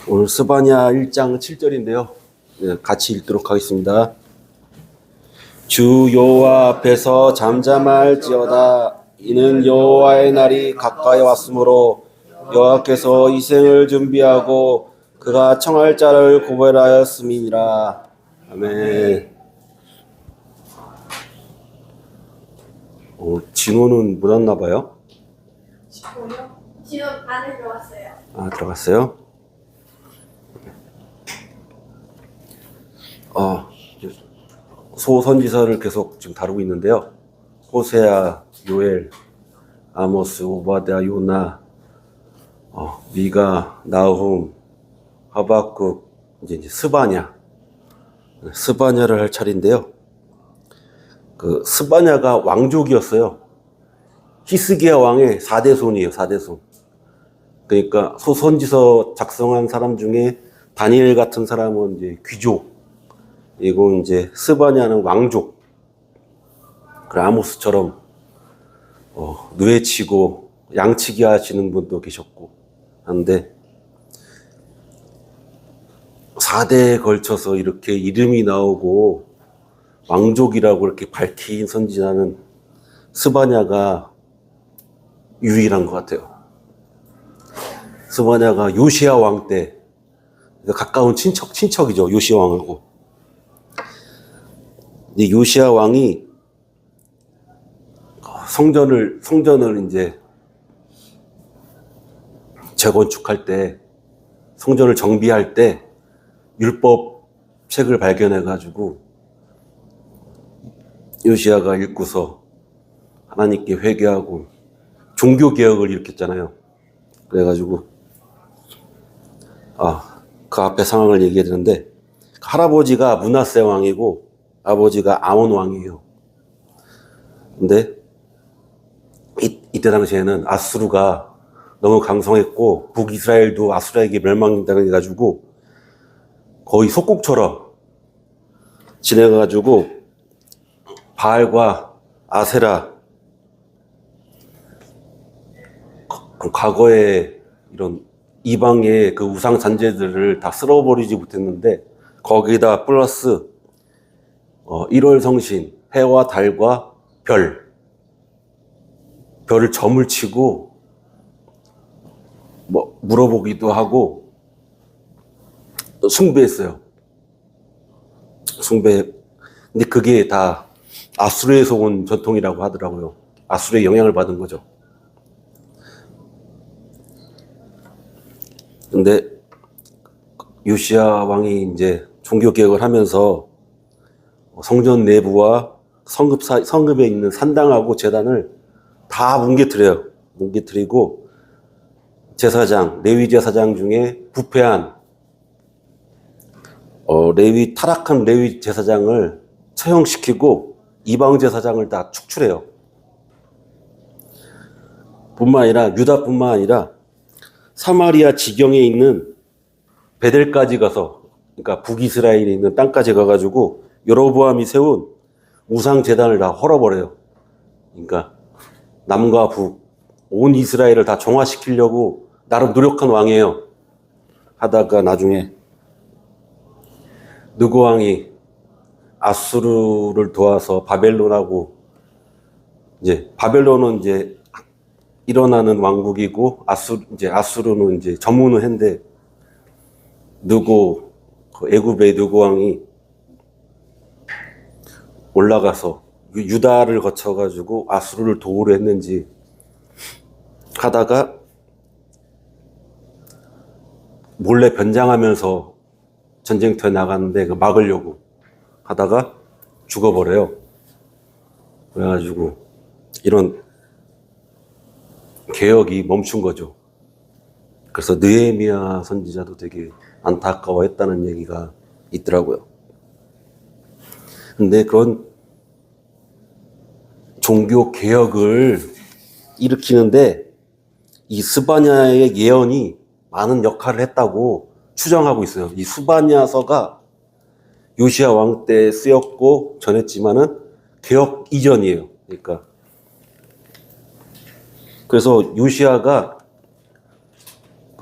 오늘 스바냐 1장 7절인데요. 같이 읽도록 하겠습니다. 주 여호와 앞에서 잠잠할지어다. 이는 여호와의 날이 가까이 왔으므로 여호와께서 이생을 준비하고 그가 청할 자를 고별하였음이니라. 아멘. 진호는 못 왔나 봐요? 진호요? 진호 안에 들어왔어요. 아, 들어갔어요? 소선지서를 계속 지금 다루고 있는데요. 호세아, 요엘, 아모스, 오바댜, 요나, 미가, 나훔, 하박국, 이제 스바냐를 할 차례인데요. 그 스바냐가 왕족이었어요. 히스기야 왕의 4대손이에요, 4대손. 그러니까 소선지서 작성한 사람 중에 다니엘 같은 사람은 이제 귀족, 이건 이제 스바냐는 왕족. 그 아모스처럼 누에치고 양치기 하시는 분도 계셨고 한데 4대에 걸쳐서 이렇게 이름이 나오고 왕족이라고 이렇게 밝힌 선지자는 스바냐가 유일한 것 같아요. 스바냐가 요시야 왕 때 가까운 친척이죠. 요시야 왕하고. 이 요시야 왕이 성전을 이제 재건축할 때, 성전을 정비할 때 율법 책을 발견해가지고 요시야가 읽고서 하나님께 회개하고 종교 개혁을 일으켰잖아요. 그래가지고 그 앞에 상황을 얘기해야 되는데 할아버지가 므낫세 왕이고 아버지가 아몬 왕이에요. 근데 이때 당시에는 아수르가 너무 강성했고 북이스라엘도 아수르에게 멸망당해가지고 거의 속국처럼 지내가지고 바알과 아세라, 과거에 이런 이방의 그 우상 잔재들을 다 쓸어버리지 못했는데 거기다 플러스 1월 성신, 해와 달과 별을 점을 치고 물어보기도 하고 숭배했어요. 근데 그게 다 아수르에서 온 전통이라고 하더라고요. 아수르의 영향을 받은 거죠. 근데 요시야 왕이 이제 종교 개혁을 하면서 성전 내부와 성읍에 있는 산당하고 제단을 다 뭉개뜨리고 레위 제사장 중에 부패한 타락한 레위 제사장을 처형시키고 이방 제사장을 다 축출해요. 유다뿐만 아니라 사마리아 지경에 있는 베델까지 가서, 그러니까 북이스라엘에 있는 땅까지 가가지고 여로보암이 세운 우상 제단을 다 헐어버려요. 그러니까 남과 북, 온 이스라엘을 다 정화시키려고 나름 노력한 왕이에요. 하다가 나중에 느고 왕이 아수르를 도와서 바벨론하고, 바벨론은 이제 일어나는 왕국이고 아수르는 이제 전무는 했는데 애굽의 느고 왕이 올라가서 유다를 거쳐가지고 아수르를 도우려 했는지 하다가 몰래 변장하면서 전쟁터에 나갔는데 그 막으려고 하다가 죽어버려요. 그래가지고 이런 개혁이 멈춘 거죠. 그래서 느헤미야 선지자도 되게 안타까워했다는 얘기가 있더라고요. 근데 그런 종교 개혁을 일으키는데 이 스바냐의 예언이 많은 역할을 했다고 추정하고 있어요. 이 스바냐서가 요시야 왕 때 쓰였고 전했지만은 개혁 이전이에요. 그래서 요시야가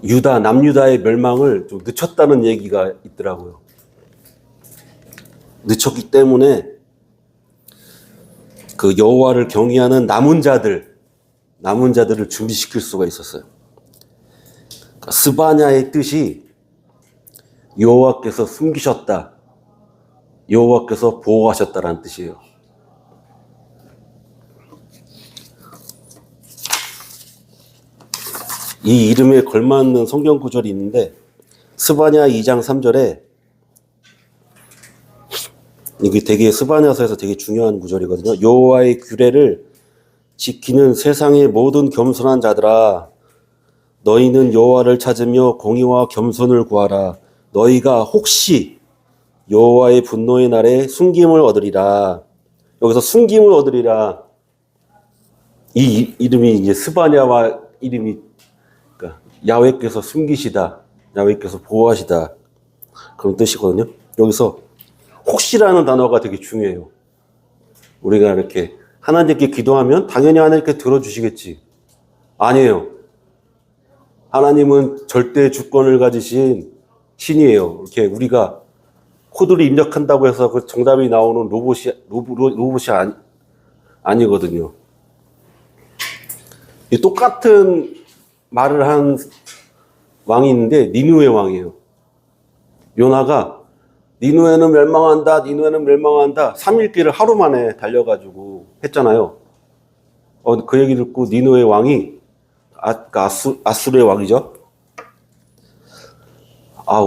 유다, 남유다의 멸망을 좀 늦췄다는 얘기가 있더라고요. 늦췄기 때문에 그 여호와를 경외하는 남은 자들을 준비시킬 수가 있었어요. 그러니까 스바냐의 뜻이 여호와께서 숨기셨다, 여호와께서 보호하셨다라는 뜻이에요. 이 이름에 걸맞는 성경 구절이 있는데 스바냐 2장 3절에 이게 되게 스바냐서에서 되게 중요한 구절이거든요. 여호와의 규례를 지키는 세상의 모든 겸손한 자들아, 너희는 여호와를 찾으며 공의와 겸손을 구하라. 너희가 혹시 여호와의 분노의 날에 숨김을 얻으리라. 여기서 숨김을 얻으리라. 이 이름이 이제 스바냐와 이름이 그러니까 야훼께서 숨기시다, 야훼께서 보호하시다 그런 뜻이거든요. 여기서 혹시라는 단어가 되게 중요해요. 우리가 이렇게 하나님께 기도하면 당연히 하나님께 들어주시겠지. 아니에요. 하나님은 절대 주권을 가지신 신이에요. 이렇게 우리가 코드를 입력한다고 해서 그 정답이 나오는 로봇이 아니거든요. 똑같은 말을 한 왕이 있는데 니느웨 왕이에요. 요나가 니느웨는 멸망한다, 니느웨는 멸망한다 3일길을 하루 만에 달려가지고 했잖아요. 그 얘기 듣고 니느웨 왕이 아수르의 왕이죠.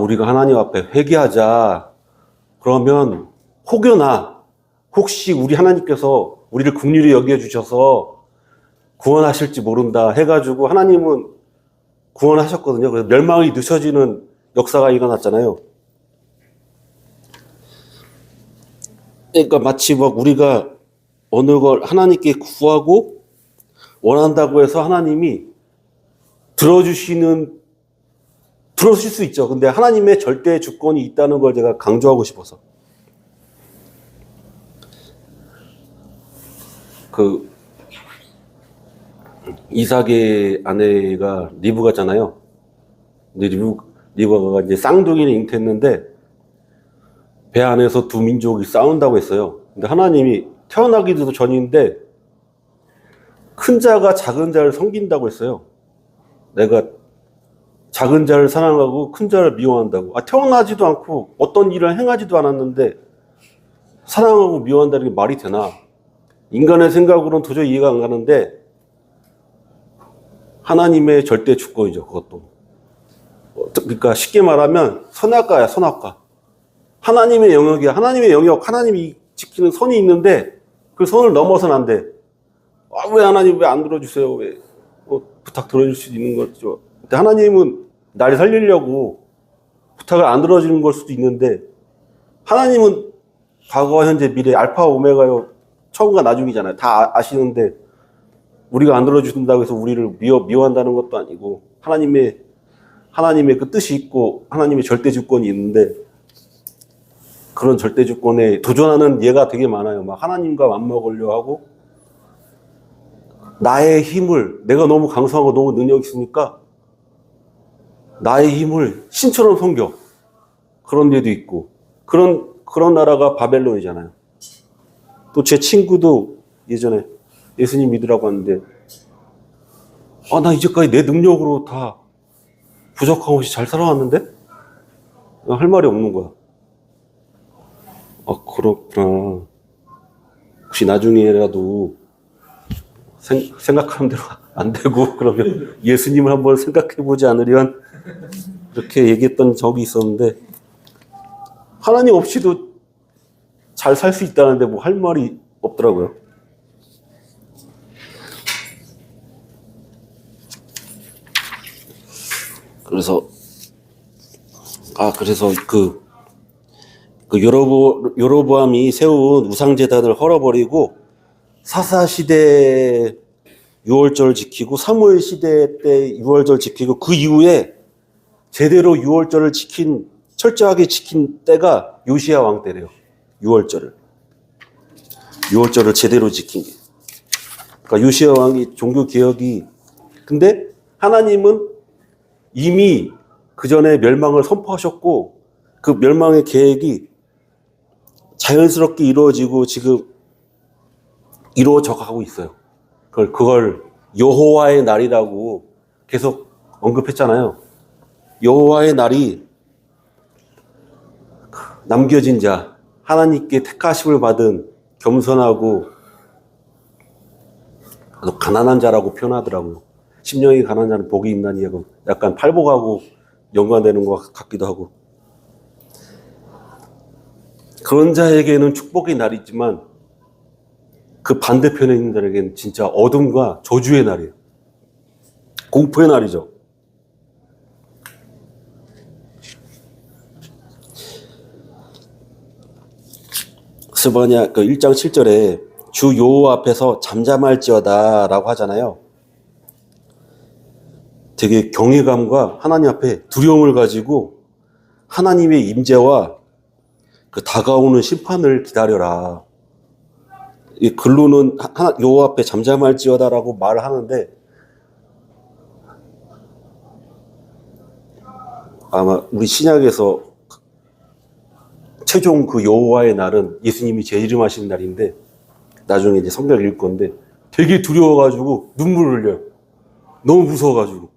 우리가 하나님 앞에 회개하자. 그러면 혹여나 혹시 우리 하나님께서 우리를 긍휼히 여겨주셔서 구원하실지 모른다 해가지고 하나님은 구원하셨거든요. 그래서 멸망이 늦춰지는 역사가 일어났잖아요. 그러니까 마치 막 우리가 어느 걸 하나님께 구하고 원한다고 해서 하나님이 들어주실 수 있죠. 근데 하나님의 절대 주권이 있다는 걸 제가 강조하고 싶어서. 이삭의 아내가 리브가잖아요. 근데 리브가가 이제 쌍둥이를 잉태했는데 배 안에서 두 민족이 싸운다고 했어요. 근데 하나님이 태어나기도 전인데 큰 자가 작은 자를 섬긴다고 했어요. 내가 작은 자를 사랑하고 큰 자를 미워한다고. 태어나지도 않고 어떤 일을 행하지도 않았는데 사랑하고 미워한다는 게 말이 되나? 인간의 생각으로는 도저히 이해가 안 가는데 하나님의 절대 주권이죠, 그것도. 그러니까 쉽게 말하면 선악과야, 선악과. 하나님의 영역이야. 하나님의 영역, 하나님이 지키는 선이 있는데 그 선을 넘어서는 안 돼. 왜 하나님 왜 안 들어주세요? 왜 부탁 들어줄 수 있는 거죠. 근데 하나님은 날 살리려고 부탁을 안 들어주는 걸 수도 있는데 하나님은 과거, 현재, 미래, 알파, 오메가요. 처음과 나중이잖아요. 다 아시는데 우리가 안 들어주신다고 해서 우리를 미워한다는 것도 아니고 하나님의 그 뜻이 있고 하나님의 절대 주권이 있는데 그런 절대 주권에 도전하는 예가 되게 많아요. 막 하나님과 맞먹으려 하고 나의 힘을 내가 너무 강성하고 너무 능력이 있으니까 나의 힘을 신처럼 섬겨. 그런 데도 있고 그런 나라가 바벨론이잖아요. 또 제 친구도 예전에 예수님 믿으라고 하는데 나 이제까지 내 능력으로 다 부족함 없이 잘 살아왔는데 할 말이 없는 거야. 그렇구나. 혹시 나중에라도 생각하는 대로 안 되고 그러면 예수님을 한번 생각해보지 않으련 그렇게 얘기했던 적이 있었는데 하나님 없이도 잘 살 수 있다는데 뭐 할 말이 없더라고요. 그래서 여로보암이 세운 우상제단을 헐어버리고 사사 시대 유월절 지키고 사무엘 시대 때 유월절 지키고 그 이후에 제대로 유월절을 철저하게 지킨 때가 요시야 왕 때래요. 유월절을 제대로 지킨 게. 그러니까 요시야 왕이 종교 개혁이 근데 하나님은 이미 그 전에 멸망을 선포하셨고 그 멸망의 계획이 자연스럽게 이루어지고 지금 이루어져 가고 있어요. 그걸 여호와의 날이라고 계속 언급했잖아요. 여호와의 날이 남겨진 자, 하나님께 택하심을 받은 겸손하고 가난한 자라고 표현하더라고요. 심령이 가난한 자는 복이 있나니 하고 약간 팔복하고 연관되는 것 같기도 하고. 그런 자에게는 축복의 날이지만 그 반대편에 있는 자에게는 진짜 어둠과 저주의 날이에요. 공포의 날이죠. 스바냐 1장 7절에 주 여호와 앞에서 잠잠할지어다 라고 하잖아요. 되게 경외감과 하나님 앞에 두려움을 가지고 하나님의 임재와 그 다가오는 심판을 기다려라. 이 글로는 여호와 앞에 잠잠할지어다라고 말을 하는데 아마 우리 신약에서 최종 그 여호와의 날은 예수님이 재림하시는 날인데 나중에 이제 성경을 읽을 건데 되게 두려워가지고 눈물을 흘려요. 너무 무서워가지고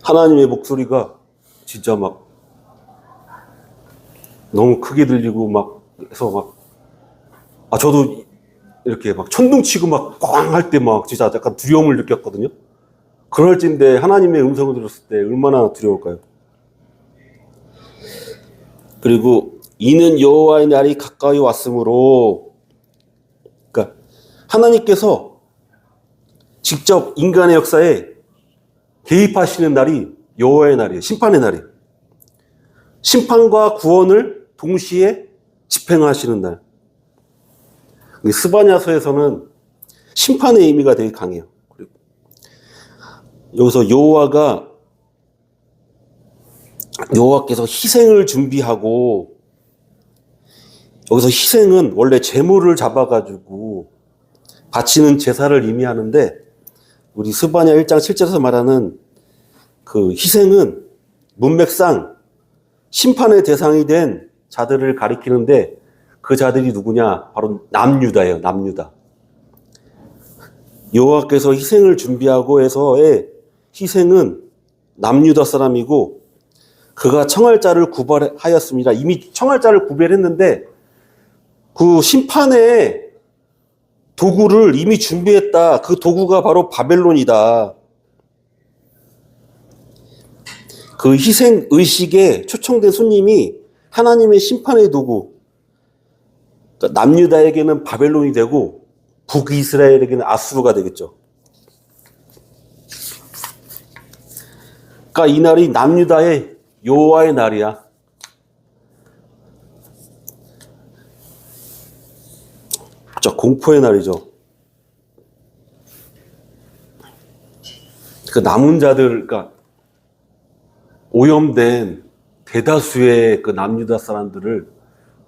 하나님의 목소리가 진짜 막 너무 크게 들리고 막 해서 막 저도 이렇게 막 천둥치고 막 꽝 할 때 막 진짜 약간 두려움을 느꼈거든요. 그럴 땐데 하나님의 음성을 들었을 때 얼마나 두려울까요? 그리고 이는 여호와의 날이 가까이 왔으므로, 그러니까 하나님께서 직접 인간의 역사에 개입하시는 날이 여호와의 날이에요. 심판의 날이에요. 심판과 구원을 동시에 집행하시는 날. 스바냐서에서는 심판의 의미가 되게 강해요. 그리고 여기서 여호와께서 희생을 준비하고, 여기서 희생은 원래 제물을 잡아가지고 바치는 제사를 의미하는데 우리 스바냐 1장 7절에서 말하는 그 희생은 문맥상 심판의 대상이 된 자들을 가리키는데 그 자들이 누구냐? 바로 남유다예요. 남유다. 여호와께서 희생을 준비하고 해서의 희생은 남유다 사람이고 그가 청알자를 구별하였습니다. 이미 청알자를 구별했는데 그 심판의 도구를 이미 준비했다. 그 도구가 바로 바벨론이다. 그 희생 의식에 초청된 손님이 하나님의 심판의 도구, 그러니까 남유다에게는 바벨론이 되고 북이스라엘에게는 아수르가 되겠죠. 그러니까 이 날이 남유다의 여호와의 날이야. 진짜 공포의 날이죠. 그 남은 자들, 그러니까 오염된 대다수의 그 남유다 사람들을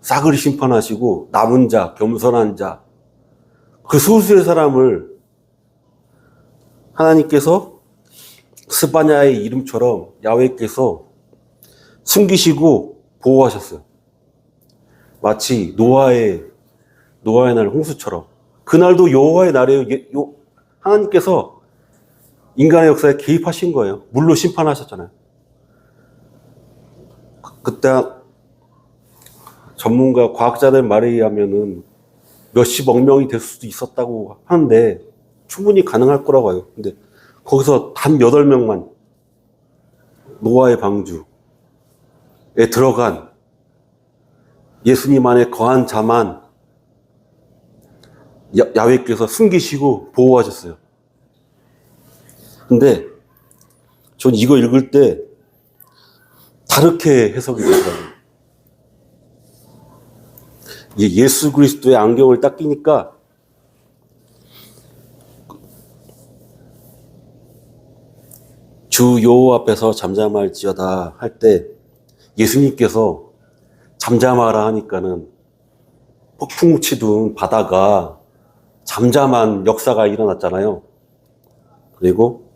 싸그리 심판하시고 남은 자, 겸손한 자, 그 소수의 사람을 하나님께서 스바냐의 이름처럼 야훼께서 숨기시고 보호하셨어요. 마치 노아의 날 홍수처럼. 그날도 여호와의 날이에요. 하나님께서 인간의 역사에 개입하신 거예요. 물로 심판하셨잖아요. 그때 전문가 과학자들 말에 의하면은 몇십억 명이 될 수도 있었다고 하는데 충분히 가능할 거라고 해요. 근데 거기서 단 8명만 노아의 방주에 들어간 예수님 안에 거한 자만 야훼께서 숨기시고 보호하셨어요. 근데 전 이거 읽을 때 다르게 해석이 되더라고요. 예수 그리스도의 안경을 딱 끼니까 주 여호와 앞에서 잠잠할지어다 할 때 예수님께서 잠잠하라 하니까는 폭풍 치던 바다가 잠잠한 역사가 일어났잖아요. 그리고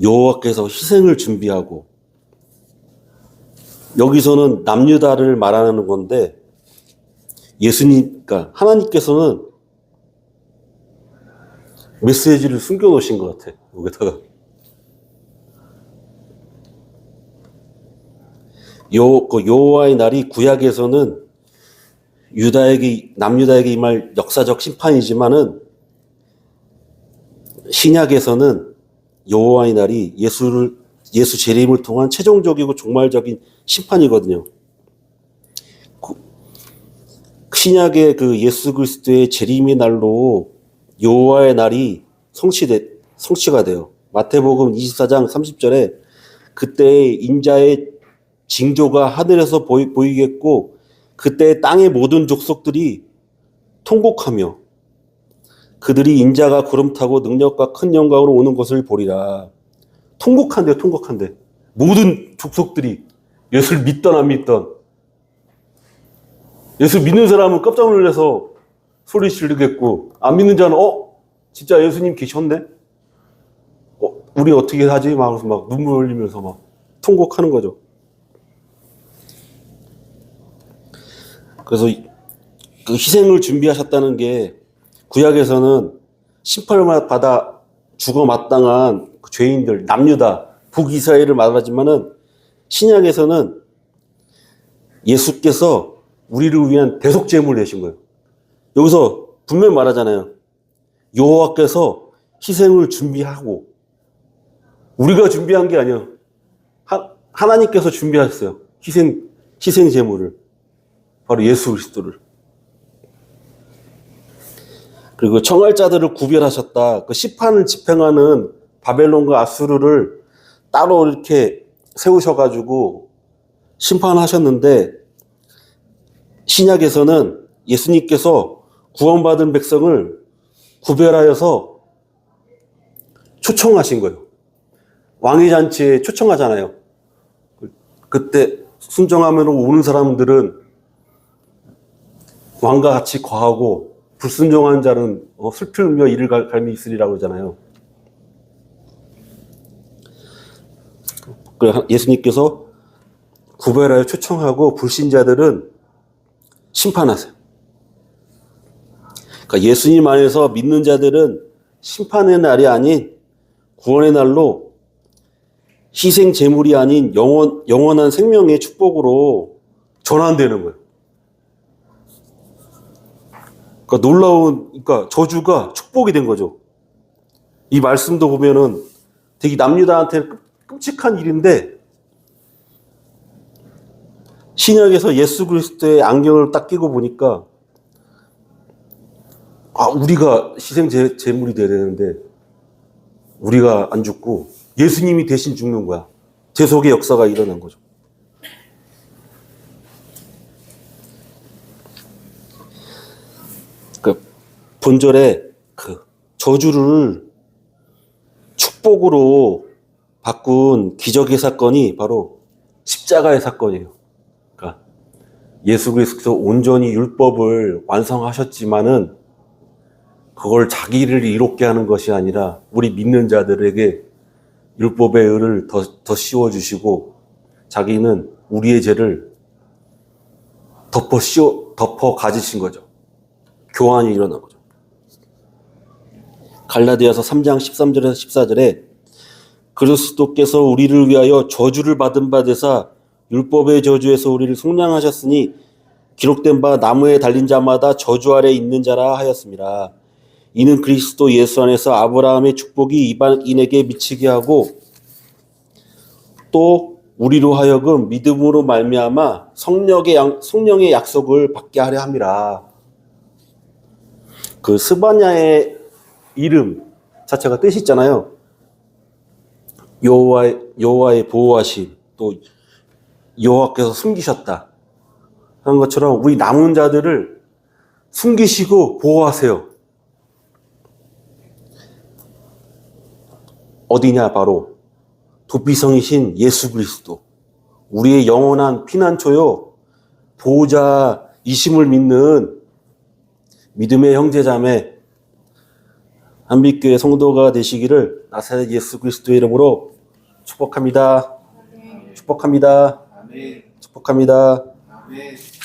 여호와께서 희생을 준비하고, 여기서는 남유다를 말하는 건데 예수님, 그러니까 하나님께서는 메시지를 숨겨놓으신 것 같아. 여기다가 여호와의 날이 구약에서는 남유다에게 임할 역사적 심판이지만은 신약에서는 여호와의 날이 예수 재림을 통한 최종적이고 종말적인 심판이거든요. 신약의 그 예수 그리스도의 재림의 날로 여호와의 날이 성취가 돼요. 마태복음 24장 30절에 그때 인자의 징조가 하늘에서 보이겠고 그때 땅의 모든 족속들이 통곡하며 그들이 인자가 구름 타고 능력과 큰 영광으로 오는 것을 보리라. 통곡한대요, 통곡한대. 모든 족속들이 예수를 믿던 안 믿던, 예수 믿는 사람은 깜짝 놀라서 소리 지르겠고 안 믿는 자는 진짜 예수님 계셨네? 우리 어떻게 하지? 막 눈물 흘리면서 막 통곡하는 거죠. 그래서 그 희생을 준비하셨다는 게 구약에서는 심판을 받아 죽어 마땅한 그 죄인들, 남유다, 북이스라엘을 말하지만은 신약에서는 예수께서 우리를 위한 대속제물을 내신 거예요. 여기서 분명히 말하잖아요. 여호와께서 희생을 준비하고 우리가 준비한 게 아니에요. 하나님께서 준비하셨어요. 희생 제물을. 바로 예수 그리스도를. 그리고 청할자들을 구별하셨다. 그 시판을 집행하는 바벨론과 아수르를 따로 이렇게 세우셔가지고 심판하셨는데 신약에서는 예수님께서 구원받은 백성을 구별하여서 초청하신 거예요. 왕의 잔치에 초청하잖아요. 그때 순종하면 오는 사람들은 왕과 같이 거하고 불순종한 자는 슬플며 이를 갈미 있으리라고 그러잖아요. 예수님께서 구별하여 초청하고 불신자들은 심판하세요. 그러니까 예수님 안에서 믿는 자들은 심판의 날이 아닌 구원의 날로 희생 제물이 아닌 영원한 생명의 축복으로 전환되는 거예요. 그러니까 저주가 축복이 된 거죠. 이 말씀도 보면은 되게 남유다한테는 끔찍한 일인데 신약에서 예수 그리스도의 안경을 딱 끼고 보니까 우리가 희생 제물이 돼야 되는데 우리가 안 죽고 예수님이 대신 죽는 거야. 대속의 역사가 일어난 거죠. 본절에 그 저주를 축복으로 바꾼 기적의 사건이 바로 십자가의 사건이에요. 그러니까 예수 그리스도께서 온전히 율법을 완성하셨지만은 그걸 자기를 이롭게 하는 것이 아니라 우리 믿는 자들에게 율법의 의를 더 씌워주시고 자기는 우리의 죄를 덮어 가지신 거죠. 교환이 일어난 거죠. 갈라디아서 3장 13절에서 14절에 그리스도께서 우리를 위하여 저주를 받은 바 되사 율법의 저주에서 우리를 속량하셨으니 기록된 바 나무에 달린 자마다 저주 아래 있는 자라 하였습니다. 이는 그리스도 예수 안에서 아브라함의 축복이 이방인에게 미치게 하고 또 우리로 하여금 믿음으로 말미암아 성령의 약속을 받게 하려 함이라. 그 스바냐의 이름 자체가 뜻이 있잖아요. 여호와의 보호하심, 또 여호와께서 숨기셨다 하는 것처럼 우리 남은 자들을 숨기시고 보호하세요. 어디냐? 바로 도피성이신 예수 그리스도, 우리의 영원한 피난처요 보호자이심을 믿는 믿음의 형제자매, 한빛교회 성도가 되시기를 나사렛 예수 그리스도의 이름으로 축복합니다. 축복합니다. 축복합니다. 아멘.